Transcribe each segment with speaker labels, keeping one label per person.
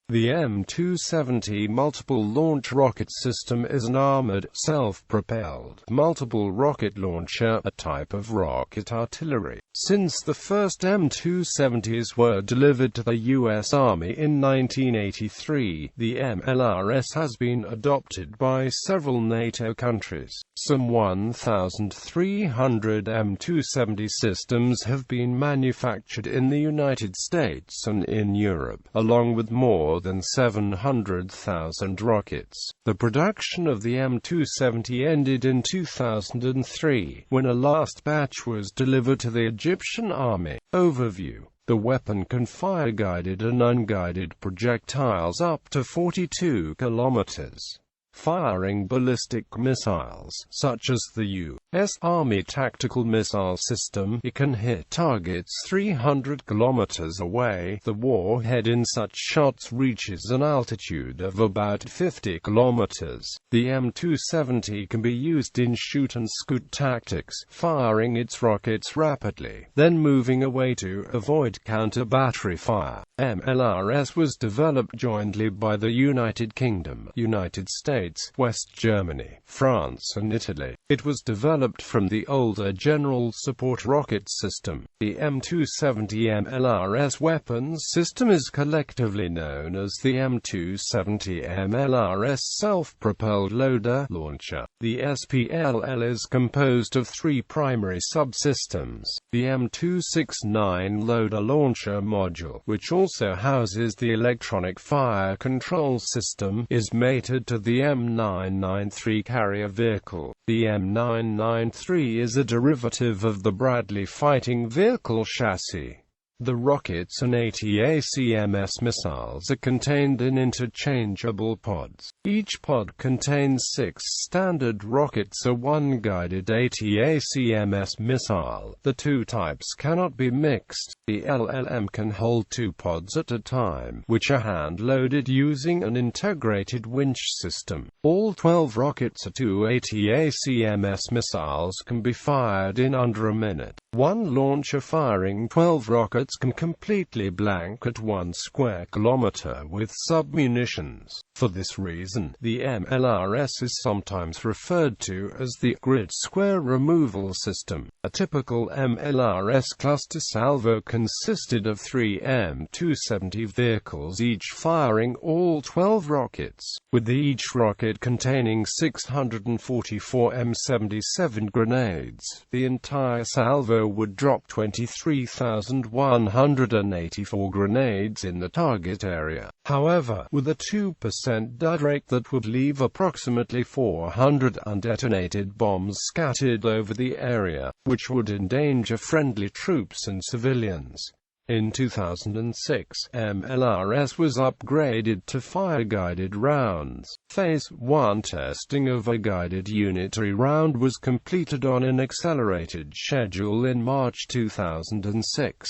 Speaker 1: The M270 multiple launch rocket system is an armored, self-propelled, multiple rocket launcher, a type of rocket artillery. Since the first M270s were delivered to the U.S. Army in 1983, the Mlrs has been adopted by several NATO countries. Some 1,300 M270 systems have been manufactured in the United States and in Europe, along with more than 700,000 rockets. The production of the M270 ended in 2003, when a last batch was delivered to the Egyptian Army. Overview. The weapon can fire guided and unguided projectiles up to 42 kilometers. Firing ballistic missiles, such as the U.S. Army Tactical Missile System, it can hit targets 300 kilometers away. The warhead in such shots reaches an altitude of about 50 kilometers. The M270 can be used in shoot-and-scoot tactics, firing its rockets rapidly, then moving away to avoid counter-battery fire. Mlrs was developed jointly by the United Kingdom, United States, West Germany, France and Italy. It was developed from the older General Support Rocket System. The M270 Mlrs weapons system is collectively known as the M270 Mlrs self-propelled loader launcher. The SPLL is composed of three primary subsystems. The M269 loader launcher module, which also houses the electronic fire control system, is mated to the M993 carrier vehicle. The M993 is a derivative of the Bradley fighting vehicle chassis. The rockets and ATACMS missiles are contained in interchangeable pods. Each pod contains 6 standard rockets or 1 guided ATACMS missile. The two types cannot be mixed. The LLM can hold 2 pods at a time, which are hand-loaded using an integrated winch system. All 12 rockets or 2 ATACMS missiles can be fired in under a minute. One launcher firing 12 rockets can completely blank at 1 square kilometer with submunitions. For this reason, the Mlrs is sometimes referred to as the grid square removal system. A typical Mlrs cluster salvo consisted of 3 M270 vehicles, each firing all 12 rockets, with each rocket containing 644 M77 grenades. The entire salvo would drop 23,184 grenades in the target area. However, with a 2% dud rate, that would leave approximately 400 undetonated bombs scattered over the area, which would endanger friendly troops and civilians. In 2006, Mlrs was upgraded to fire-guided rounds. Phase 1 testing of a guided unitary round was completed on an accelerated schedule in March 2006.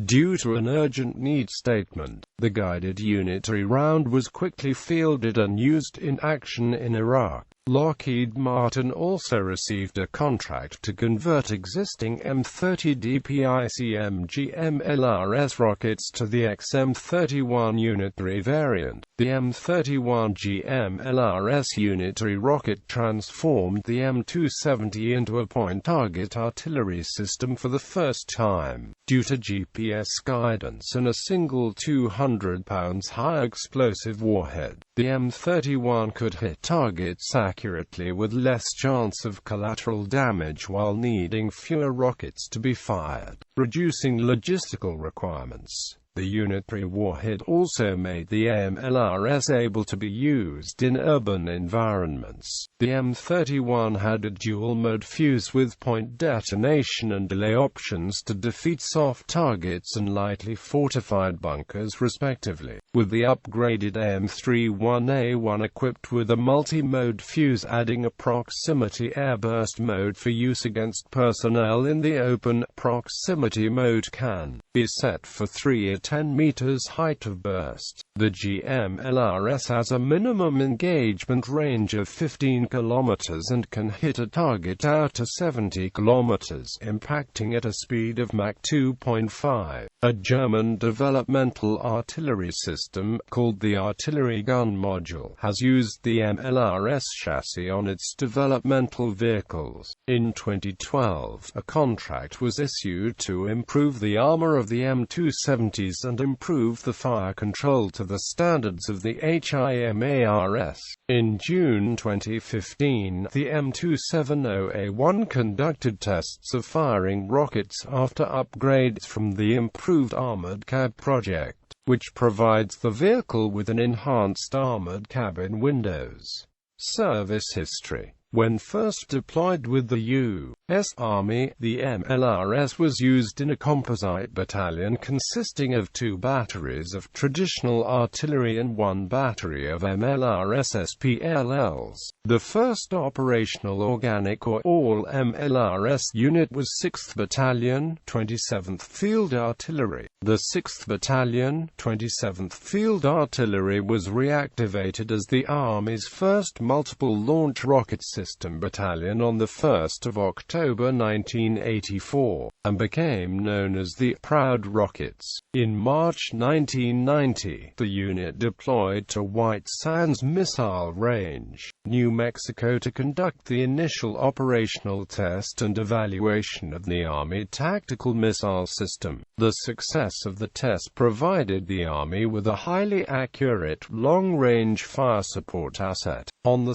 Speaker 1: Due to an urgent need statement, the guided unitary round was quickly fielded and used in action in Iraq. Lockheed Martin also received a contract to convert existing M30 DPICMG Mlrs rockets to the XM31 unitary variant. The M31G Mlrs unitary rocket transformed the M270 into a point-target artillery system for the first time. Due to GPS guidance and a single 200 pounds high explosive warhead, the M31 could hit targets accurately with less chance of collateral damage while needing fewer rockets to be fired, reducing logistical requirements. The unitary warhead also made the Mlrs able to be used in urban environments. The M31 had a dual-mode fuse with point detonation and delay options to defeat soft targets and lightly fortified bunkers respectively, with the upgraded M31A1 equipped with a multi-mode fuse adding a proximity airburst mode for use against personnel in the open. Proximity mode can be set for 3 at 10 meters height of burst. The GMLRS has a minimum engagement range of 15 kilometers and can hit a target out to 70 kilometers, impacting at a speed of Mach 2.5. A German developmental artillery system, called the artillery gun module, has used the Mlrs chassis on its developmental vehicles. In 2012, a contract was issued to improve the armor of the M270s and improve the fire control to the standards of the HIMARS. In June 2015, the M270A1 conducted tests of firing rockets after upgrades from the Improved Armored Cab project, which provides the vehicle with an enhanced armored cabin windows. Service history. When first deployed with the U.S.Army, the Mlrs was used in a composite battalion consisting of 2 batteries of traditional artillery and 1 battery of Mlrs SPLLs. The first operational organic or all-Mlrs unit was 6th Battalion, 27th Field Artillery. The 6th Battalion, 27th Field Artillery was reactivated as the Army's first multiple-launch rocket system battalion on 1 October 1984, and became known as the Proud Rockets. In March 1990, the unit deployed to White Sands Missile Range, New Mexico to conduct the initial operational test and evaluation of the Army tactical missile system. The success of the test provided the Army with a highly accurate, long-range fire support asset. On 2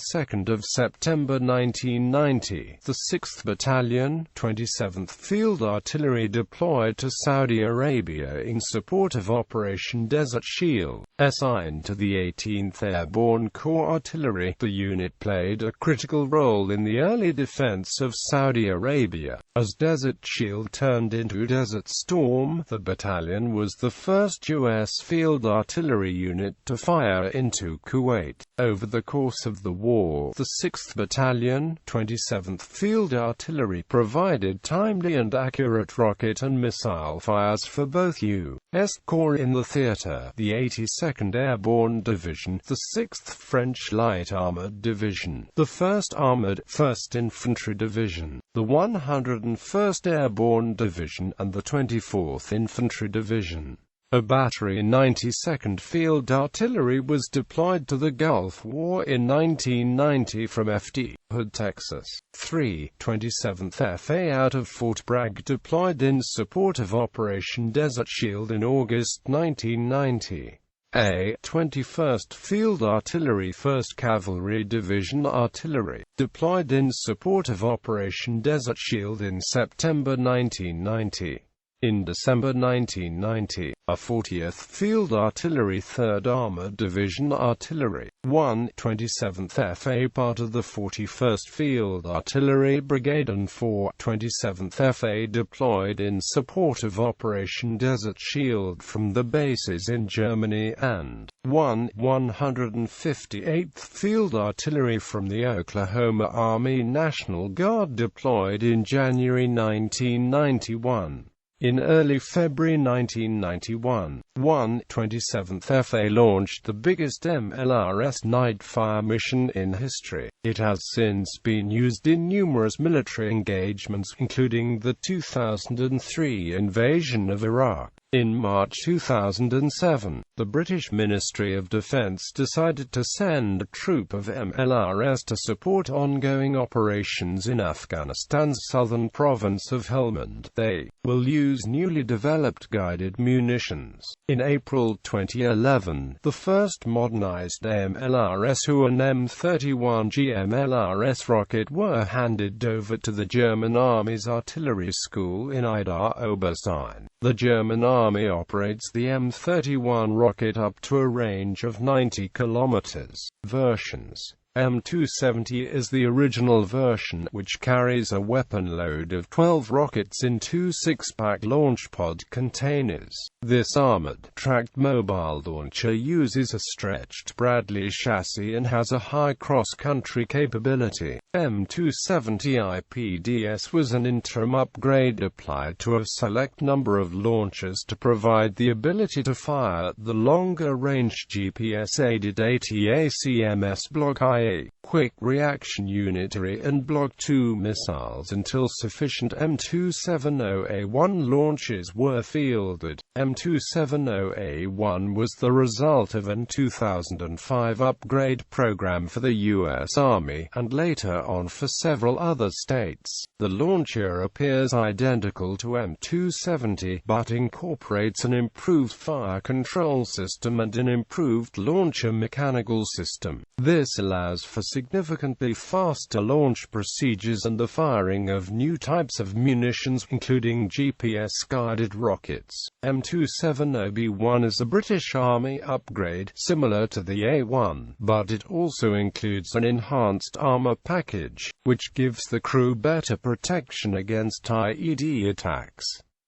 Speaker 1: September 1990, the 6th Battalion, 27th Field Artillery deployed to Saudi Arabia in support of Operation Desert Shield. Assigned to the 18th Airborne Corps Artillery, the unit played a critical role in the early defense of Saudi Arabia. As Desert Shield turned into Desert Storm, the battalion was the first U.S. field artillery unit to fire into Kuwait. Over the course of the war, the 6th Battalion, 27th Field Artillery provided timely and accurate rocket and missile fires for both U.S. Corps in the theater, the 82nd Airborne Division, the 6th French Light Armored Division, the 1st Armored 1st Infantry Division, the 101st Airborne Division, and the 24th Infantry Division. A battery 92nd Field Artillery was deployed to the Gulf War in 1990 from Fort Hood, Texas. 3. 27th FA out of Fort Bragg deployed in support of Operation Desert Shield in August 1990. A. 21st Field Artillery 1st Cavalry Division Artillery, deployed in support of Operation Desert Shield in September 1990. In December 1990, a 40th Field Artillery 3rd Armored Division Artillery, 127th FA part of the 41st Field Artillery Brigade and 427th FA deployed in support of Operation Desert Shield from the bases in Germany, and 158th Field Artillery from the Oklahoma Army National Guard deployed in January 1991. In early February 1991, 127th FA launched the biggest Mlrs night fire mission in history. It has since been used in numerous military engagements, including the 2003 invasion of Iraq. In March 2007, the British Ministry of Defence decided to send a troop of Mlrs to support ongoing operations in Afghanistan's southern province of Helmand. They will use newly developed guided munitions. In April 2011, the first modernized Mlrs and M31G Mlrs rocket were handed over to the German Army's artillery school in Idar Oberstein. The German Army operates the M31 rocket up to a range of 90 kilometers. Versions. M270 is the original version, which carries a weapon load of 12 rockets in 2 6-pack launch pod containers. This armored, tracked mobile launcher uses a stretched Bradley chassis and has a high cross-country capability. M270 IPDS was an interim upgrade applied to a select number of launchers to provide the ability to fire at the longer-range GPS-aided ATACMS Block I 2A, quick reaction unitary and Block II missiles until sufficient M270A1 launches were fielded. M270A1 was the result of an 2005 upgrade program for the U.S. Army, and later on for several other states. The launcher appears identical to M270, but incorporates an improved fire control system and an improved launcher mechanical system. This allows for significantly faster launch procedures and the firing of new types of munitions, including GPS-guided rockets. M270B1 is a British Army upgrade, similar to the A1, but it also includes an enhanced armor package, which gives the crew better protection against IED attacks.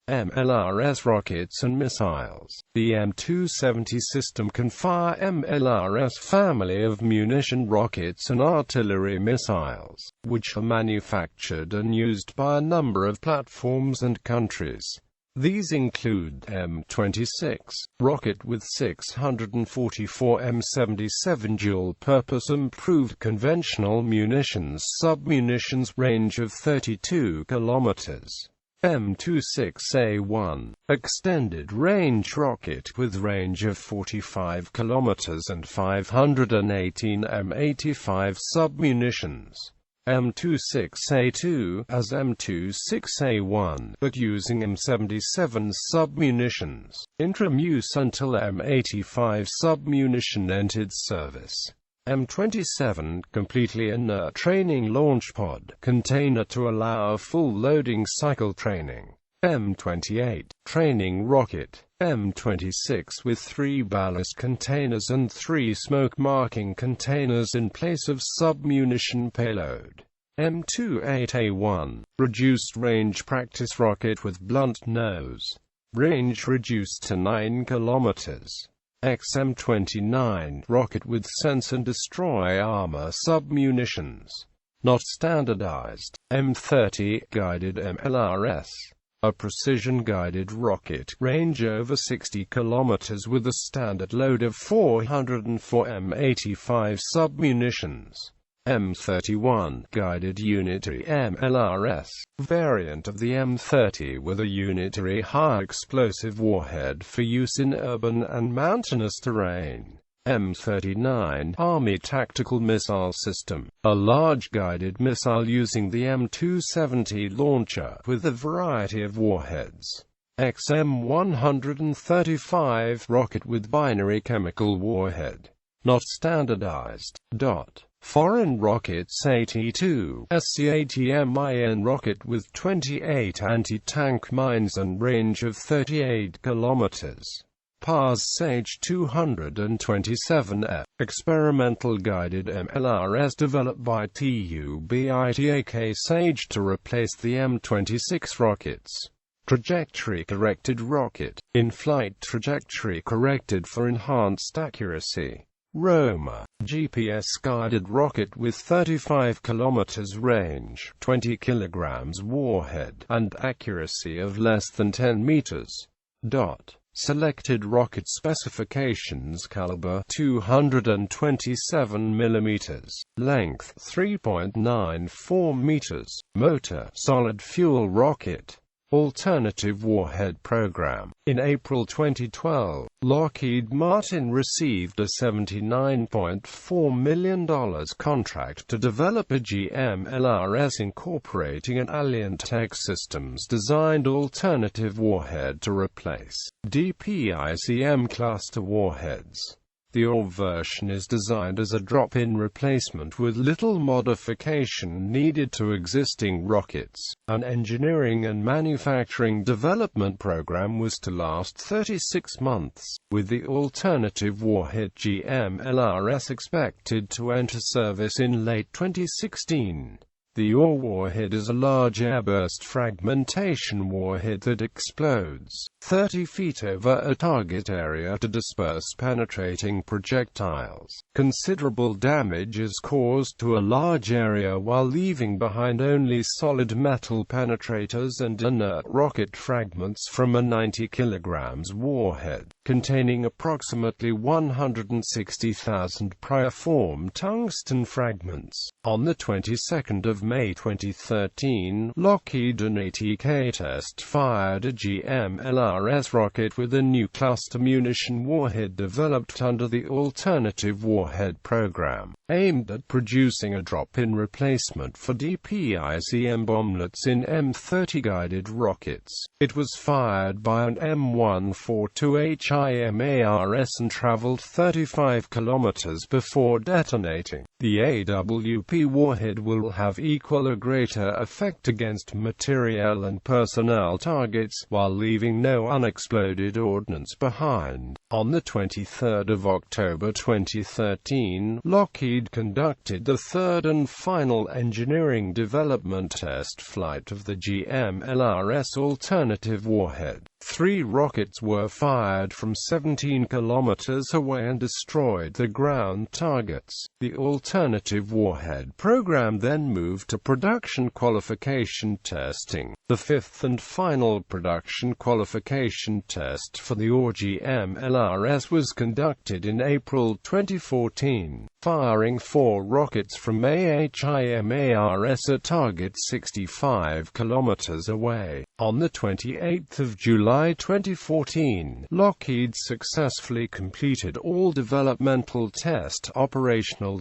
Speaker 1: Mlrs rockets and missiles. The M270 system can fire Mlrs family of munition rockets and artillery missiles, which are manufactured and used by a number of platforms and countries. These include M26 rocket with 644 M77 dual-purpose improved conventional munitions, submunitions range of 32 kilometers. M26A1 extended range rocket with range of 45 kilometers and 518 M85 submunitions. M26A2 as M26A1, but using M77 submunitions. Interim-use until M85 submunition entered service. M27 completely inert training launch pod container to allow full loading cycle training. M28 training rocket. M26 with 3 ballast containers and 3 smoke marking containers in place of submunition payload. M28A1 reduced range practice rocket with blunt nose. Range reduced to 9 kilometers. XM29 rocket with sense and destroy armor submunitions. Not standardized. M30 guided Mlrs. A precision-guided rocket, range over 60 kilometers with a standard load of 404 M85 submunitions. M31 guided unitary Mlrs. variant of the M30 with a unitary high-explosive warhead for use in urban and mountainous terrain. M39 Army Tactical Missile System, a large guided missile using the M270 launcher with a variety of warheads. XM135 rocket with binary chemical warhead. Not standardized. Foreign rockets. AT-2 SCATMIN rocket with 28 anti-tank mines and range of 38 kilometers. PARS Sage 227F, experimental guided Mlrs developed by TUBITAK Sage to replace the M26 rockets. Trajectory-corrected rocket, in-flight trajectory corrected for enhanced accuracy. Roma, GPS-guided rocket with 35 km range, 20 kg warhead, and accuracy of less than 10 meters. Selected rocket specifications: caliber 227 mm, length 3.94 meters, motor solid fuel rocket. Alternative Warhead Program. In April 2012, Lockheed Martin received a $79.4 million contract to develop a GMLRS incorporating an Alliant Tech Systems-designed alternative warhead to replace DPICM cluster warheads. The AW version is designed as a drop-in replacement with little modification needed to existing rockets. An engineering and manufacturing development program was to last 36 months, with the alternative warhead GMLRS expected to enter service in late 2016. The AW warhead is a large airburst fragmentation warhead that explodes 30 feet over a target area to disperse penetrating projectiles. Considerable damage is caused to a large area while leaving behind only solid metal penetrators and inert rocket fragments from a 90 kg warhead, containing approximately 160,000 prior-formed tungsten fragments. On the 22nd of May 2013, Lockheed and ATK test-fired a Mlrs rocket with a new cluster munition warhead developed under the Alternative Warhead Program, aimed at producing a drop-in replacement for DPICM bomblets in M30 guided rockets. It was fired by an M142 HIMARS and traveled 35 kilometers before detonating. The AWP warhead will have equal or greater effect against materiel and personnel targets, while leaving no unexploded ordnance behind. On the 23rd of October 2013, Lockheed conducted the third and final engineering development test flight of the Mlrs alternative warhead. 3 rockets were fired from 17 kilometers away and destroyed the ground targets. The alternative warhead program then moved to production qualification testing. The fifth and final production qualification test for the Mlrs was conducted in April 2014, firing 4 rockets from HIMARS at target 65 kilometers away. On the 28th of July 2014, Lockheed successfully completed all developmental operational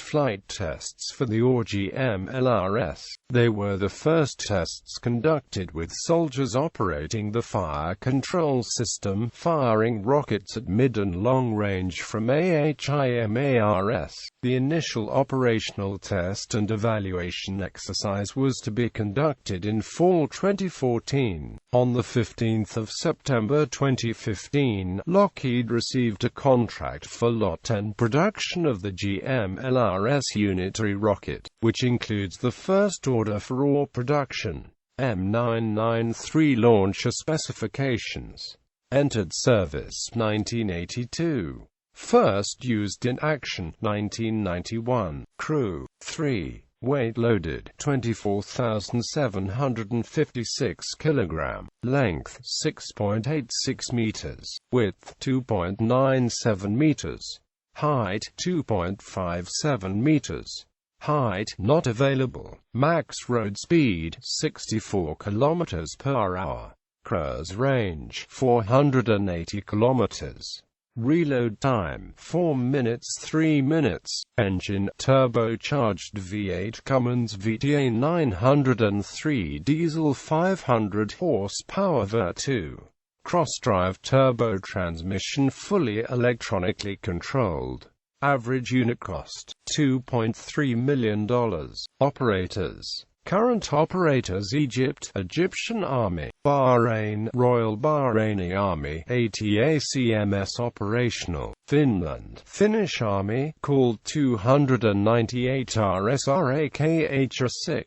Speaker 1: flight tests for the Mlrs. They were the first tests conducted with soldiers operating the fire control system, firing rockets at mid and long range from HIMARS. The initial operational test and evaluation exercise was to be conducted in fall 2014. On the 15th of September 2015, Lockheed received a contract for Lot 10 production of the Mlrs unitary rocket, which includes the first order for all production. M993 launcher specifications. Entered service 1982. First used in action 1991. Crew 3. Weight loaded 24,756 kg. Length 6.86 meters. Width 2.97 meters. Height 2.57 meters. Height not available. Max road speed 64 km per hour. Cruise range 480 km. Reload time 4 minutes 3 minutes. Engine turbocharged V8 Cummins VTA 903 diesel 500 horsepower V2. Cross-drive turbo transmission fully electronically controlled. Average unit cost $2.3 million. Operators. Current operators: Egypt, Egyptian Army; Bahrain, Royal Bahraini Army, ATACMS operational; Finland, Finnish Army, called 298 RSRAKH-6.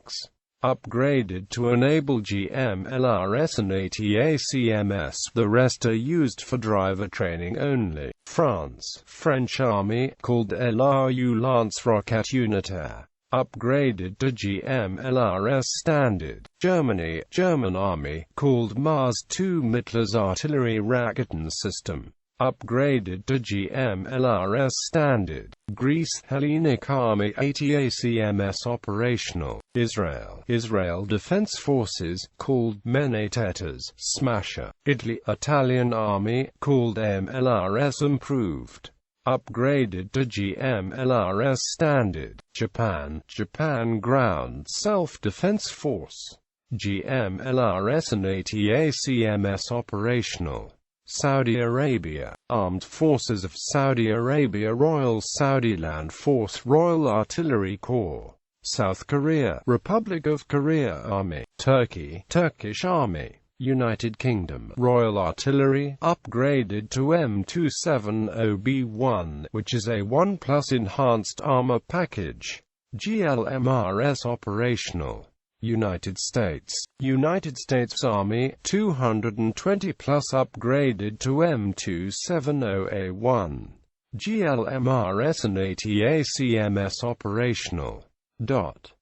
Speaker 1: Upgraded to enable Mlrs and ATACMS, the rest are used for driver training only. France, French Army, called LRU Lance Rocket Unitaire. Upgraded to Mlrs standard. Germany, German Army, called Mars 2 Mlrs artillery Raketen system. Upgraded to Mlrs standard. Greece, Hellenic Army ATACMS operational. Israel, Israel Defense Forces, called Menetetas, Smasher. Italy, Italian Army, called Mlrs improved. Upgraded to Mlrs standard. Japan, Japan Ground Self-Defense Force. Mlrs and ATACMS operational. Saudi Arabia, Armed Forces of Saudi Arabia, Royal Saudi Land Force, Royal Artillery Corps. South Korea, Republic of Korea Army. Turkey, Turkish Army. United Kingdom, Royal Artillery, upgraded to M270B1, which is a 1+ enhanced armor package. GLMRS operational. United States. United States Army, 220 plus upgraded to M270A1. GL-Mlrs and 80 ACMS operational.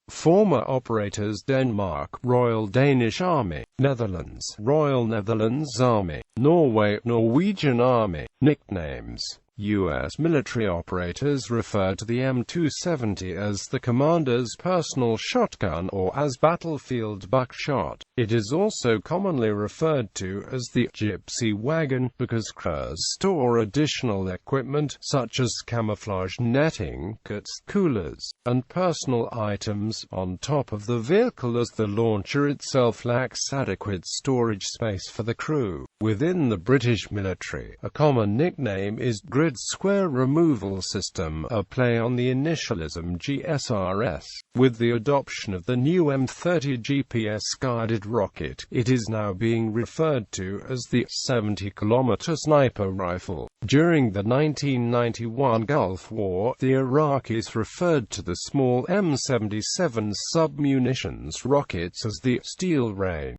Speaker 1: Former operators: Denmark, Royal Danish Army; Netherlands, Royal Netherlands Army; Norway, Norwegian Army. Nicknames: U.S. military operators refer to the M270 as the commander's personal shotgun or as battlefield buckshot. It is also commonly referred to as the gypsy wagon, because crews store additional equipment, such as camouflage netting, kits, coolers, and personal items, on top of the vehicle, as the launcher itself lacks adequate storage space for the crew. Within the British military, a common nickname is Grid Square Removal System, a play on the initialism GSRS. With the adoption of the new M30 GPS-guided rocket, it is now being referred to as the 70-kilometer sniper rifle. During the 1991 Gulf War, the Iraqis referred to the small M270 submunitions rockets as the Steel Rain.